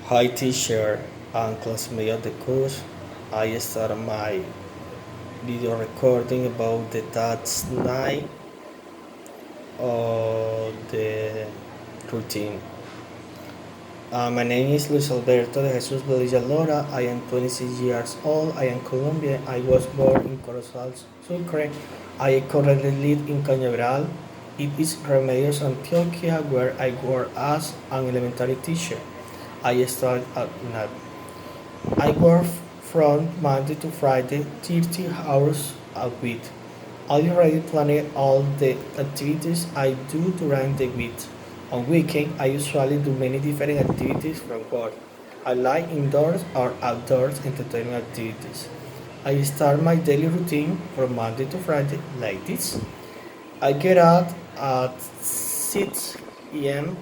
Hi teacher and classmate of the course. I started my video recording about the that's night of the routine. My name is Luis Alberto de Jesus Villalora. I am 26 years old. I am Colombian. I was born in Corozal, Sucre. I currently live in Cañaveral. It is Remedios, Antioquia, where I work as an elementary teacher. I start at night. I work from Monday to Friday, 30 hours a week. I already planned all the activities I do during the week. On weekend, I usually do many different activities from work. I like indoors or outdoors entertainment activities. I start my daily routine from Monday to Friday like this. I get up at 6 a.m.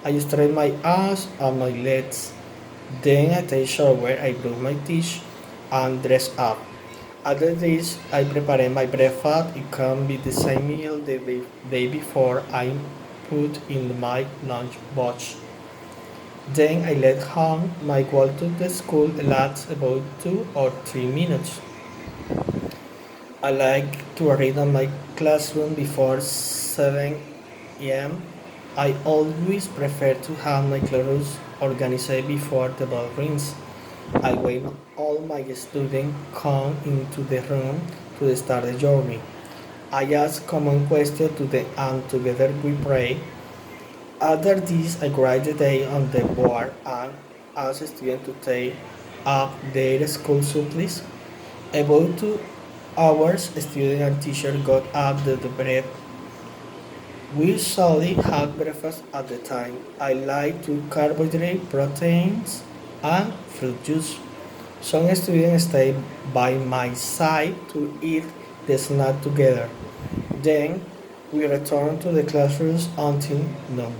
I straighten my ass and my legs. Then I take a shower, I brush my teeth, and dress up. After this, I prepare my breakfast. It can be the same meal the day before I put in my lunch box. Then I let home. My walk to the school lasts about 2 or 3 minutes. I like to read in my classroom before 7 a.m. I always prefer to have my clothes organized before the bell rings. I wait all my students come into the room to start the journey. I ask common questions to them and together we pray. After this, I write the day on the board and ask students to take up their school supplies. About 2 hours, student and teacher got up the bread. We usually have breakfast at the time. I like to carbohydrate, proteins, and fruit juice. Some students stay by my side to eat the snack together. Then we return to the classrooms until noon.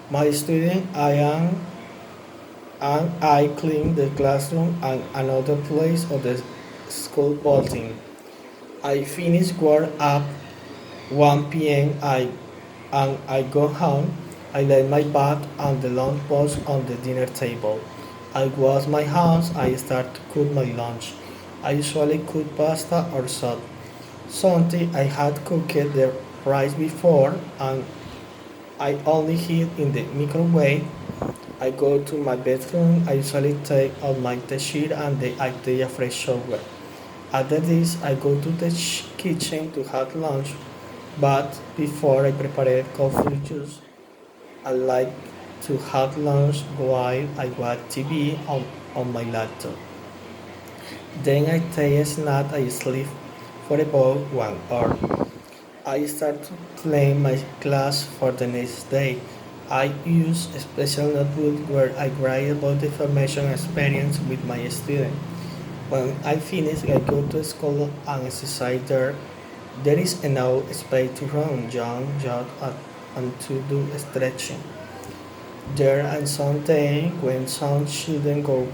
My student and I clean the classroom and another place of the school building. I finish work at 1 p.m. And I go home. I lay my bag and the lunch box on the dinner table. I wash my hands. I start to cook my lunch. I usually cook pasta or soup. Something I had cooked the rice before and I only heat in the microwave. I go to my bedroom. I usually take out my t-shirt and I take a fresh shower. After this, I go to the kitchen to have lunch. But before I prepare coffee juice, I like to have lunch while I watch TV on my laptop. Then I take a snack. I sleep for about 1 hour. I start to plan my class for the next day. I use a special notebook where I write about the information experience with my students. When I finish, I go to school and exercise there. There is enough space to run, jog, and to do stretching. There are some days when some children go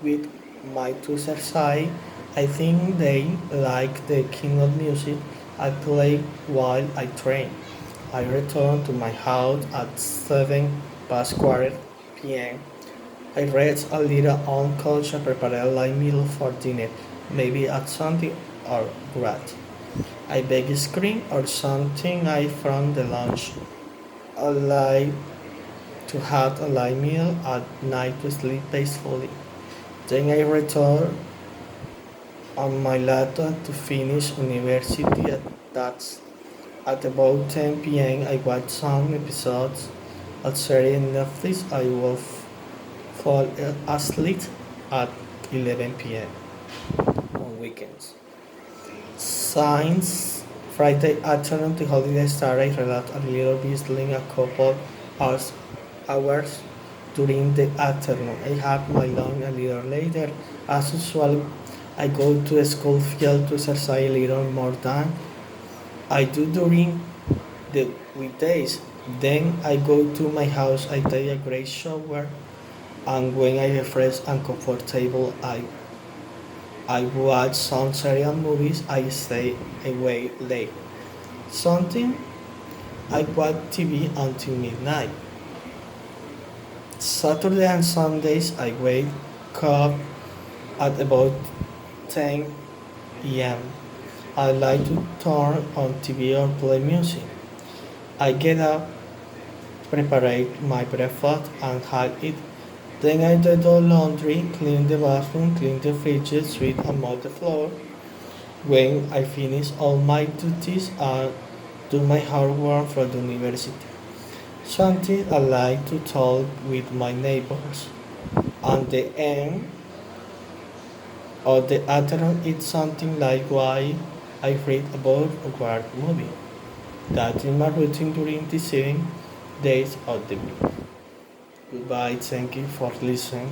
with my to exercise. I think they like the kind of music I play while I train. I return to my house at 7 past quarter p.m. I read a little on culture, prepare a light meal for dinner, maybe add something or bread. I bake ice cream or something I from the lunch. I like to have a light meal at night to sleep peacefully. Then I return on my laptop to finish university that's at about 10 p.m. I watch some episodes of series on Netflix. I will fall asleep at 11 p.m. on weekends. Since Friday afternoon the holiday started, I relax a little bit, sleep a couple hours, hours during the afternoon. I have my lunch a little later. As usual, I go to the school field to exercise a little more than I do during the weekdays. Then I go to my house, I take a great shower, and when I refresh and comfortable, I watch some serial movies. I stay awake late. Something I watch TV until midnight. Saturday and Sundays I wake up at about 10 a.m. I like to turn on TV or play music. I get up, prepare my breakfast and have it. Then I do the laundry, clean the bathroom, clean the fridge, sweep and mop the floor. When I finish all my duties, I do my homework for the university. Something I like to talk with my neighbors. And the end of the afternoon it's something like why I read about a war movie. That is my routine during the 7 days of the week. Goodbye, thank you for listening.